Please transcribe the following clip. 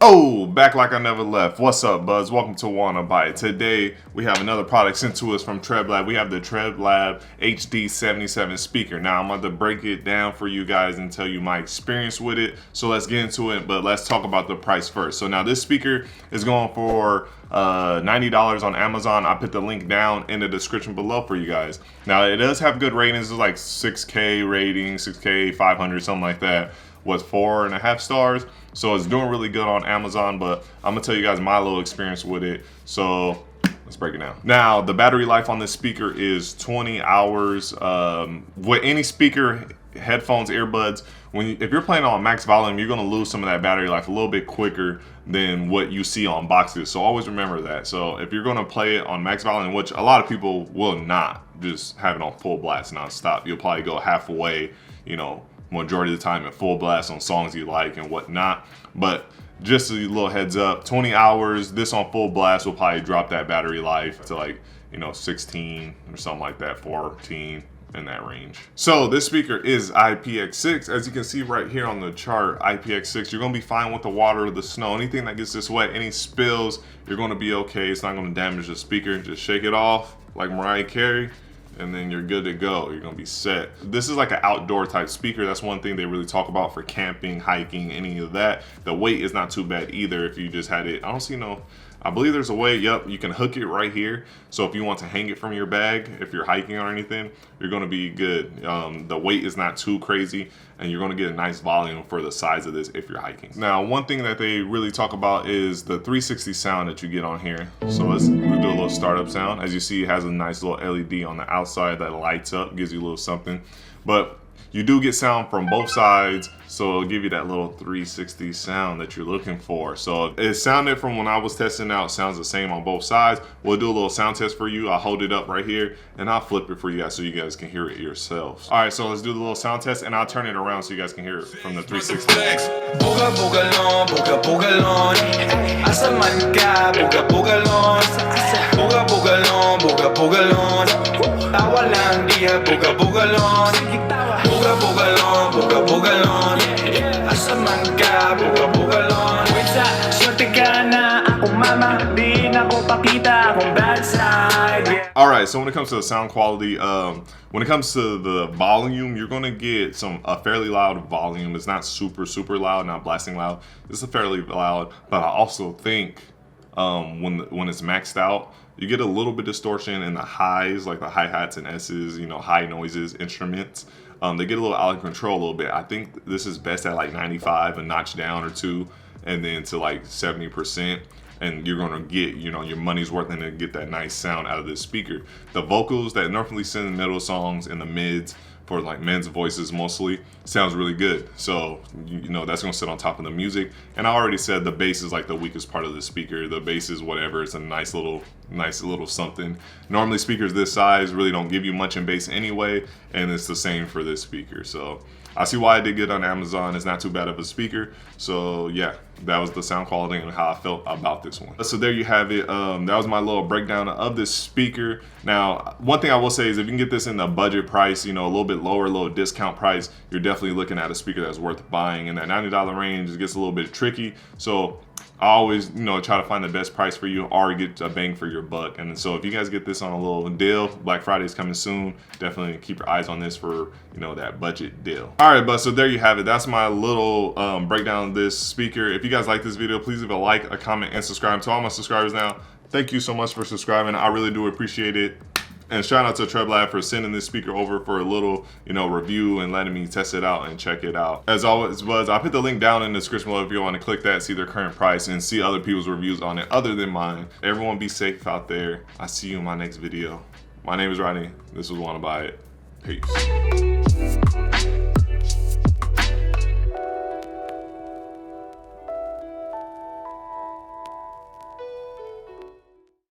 Oh, back like I never left. What's up, Buzz? Welcome to Wanna Buy It. Today, we have another product sent to us from Treblab. We have the Treblab HD77 speaker. Now, I'm going to break it down for you guys and tell you my experience with it. So let's get into it, but let's talk about the price first. So now this speaker is going for $90 on Amazon. I put the link down in the description below for you guys. Now, it does have good ratings. It's like 6K rating, 6K, 500, something like that. Was 4.5 stars, so it's doing really good on Amazon. But I'm gonna tell you guys my little experience with it, so let's break it down. Now, the battery life on this speaker is 20 hours. With any speaker, headphones, earbuds, if you're playing on max volume, you're gonna lose some of that battery life a little bit quicker than what you see on boxes. So always remember that. So if you're gonna play it on max volume, which a lot of people will not, just have it on full blast non-stop, you'll probably go halfway, you know, majority of the time at full blast on songs you like and whatnot. But just a little heads up, 20 hours, this on full blast will probably drop that battery life to like, you know, 16 or something like that, 14, in that range. So this speaker is IPX6. As you can see right here on the chart, IPX6, you're gonna be fine with the water, the snow, anything that gets this wet, any spills, you're gonna be okay. It's not gonna damage the speaker. Just shake it off like Mariah Carey, and then you're good to go. You're gonna be set. This is like an outdoor type speaker. That's one thing they really talk about for camping, hiking, any of that. The weight is not too bad either if you just had it. I don't see no, I believe there's a way, yep, you can hook it right here. So if you want to hang it from your bag, if you're hiking or anything, you're gonna be good. The weight is not too crazy, and you're gonna get a nice volume for the size of this if you're hiking. Now, one thing that they really talk about is the 360 sound that you get on here. So we'll do a little startup sound. As you see, it has a nice little LED on the outside that lights up, gives you a little something. But you do get sound from both sides, so it'll give you that little 360 sound that you're looking for. So it sounded, from when I was testing out, sounds the same on both sides. We'll do a little sound test for you. I'll hold it up right here and I'll flip it for you guys so you guys can hear it yourselves. All right, so let's do the little sound test, and I'll turn it around so you guys can hear it from the 360. All right, so when it comes to the sound quality, when it comes to the volume, you're gonna get a fairly loud volume. It's not super loud, not blasting loud. It's a fairly loud, but I also think when it's maxed out, you get a little bit of distortion in the highs, like the hi-hats and S's, you know, high noises, instruments. They get a little out of control a little bit. I think this is best at like 95, a notch down or two, and then to like 70%. And you're gonna get, you know, your money's worth and get that nice sound out of this speaker. The vocals that normally sit in the middle songs and the mids, for like men's voices mostly, sounds really good. So, you know, that's gonna sit on top of the music. And I already said the bass is like the weakest part of the speaker. The bass is whatever, it's a nice little something. Normally speakers this size really don't give you much in bass anyway, and it's the same for this speaker. So I see why I did get on Amazon. It's not too bad of a speaker. So yeah, that was the sound quality and how I felt about this one. So there you have it. That was my little breakdown of this speaker. Now, one thing I will say is if you can get this in the budget price, you know, a little bit lower, a little discount price, you're definitely looking at a speaker that's worth buying. In that $90 range, it gets a little bit tricky. So I always, you know, try to find the best price for you or get a bang for your buck. And so if you guys get this on a little deal, Black Friday is coming soon, definitely keep your eyes on this for, you know, that budget deal. All right, but so there you have it. That's my little breakdown of this speaker. If you guys like this video, please leave a like, a comment, and subscribe. To all my subscribers now, thank you so much for subscribing. I really do appreciate it. And shout out to Treblab for sending this speaker over for a little, you know, review and letting me test it out and check it out. As always, I put the link down in the description below if you want to click that, see their current price, and see other people's reviews on it other than mine. Everyone be safe out there. I see you in my next video. My name is Rodney. This was Wanna Buy It. Peace.